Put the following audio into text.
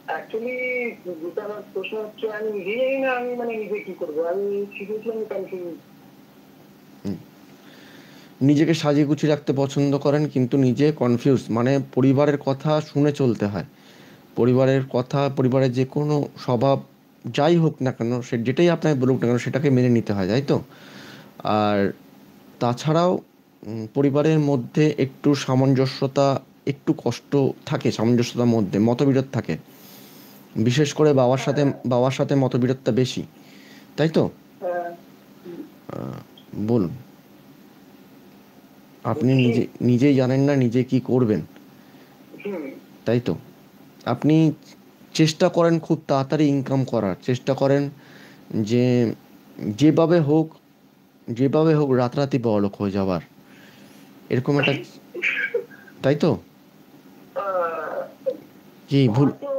Actually যেটা আমার প্রশ্ন হচ্ছে, আমি নিজেই জানি না আমি মানে নিজে কি করবো। আমি সিরিয়াসলি আমি কনফিউজ। নিজেকে সাজিয়ে গুছিয়ে রাখতে পছন্দ করেন কিন্তু নিজে কনফিউজ, মানে পরিবারের কথা শুনে চলতে হয়। পরিবারের কথা, পরিবারের যে কোনো স্বভাব যাই হোক না কেন, সে যেটাই আপনাকে বলুক না কেন সেটাকে মেনে নিতে হয়, তাই তো? আর তাছাড়াও পরিবারের মধ্যে একটু সামঞ্জস্যতা, একটু কষ্ট থাকে, সামঞ্জস্যতার মধ্যে মতবিরোধ থাকে। বিশেষ করে হ্যাঁ, বাবার সাথে মতবিরোধটা বেশি, তাই তো? হ্যাঁ, বলুন। আপনি বলছি। নিজেই জানেন না নিজে কি করবেন, হুম। তাই তো? আপনি চেষ্টা করেন খুব তাড়াতাড়ি ইনকাম করার চেষ্টা করেন, যে যেভাবে হোক, যেভাবে হোক রাতারাতি বড়লোক হয়ে যাওয়ার, এরকম একটা, তাই তো? আহ, কি ভুল? হয়তো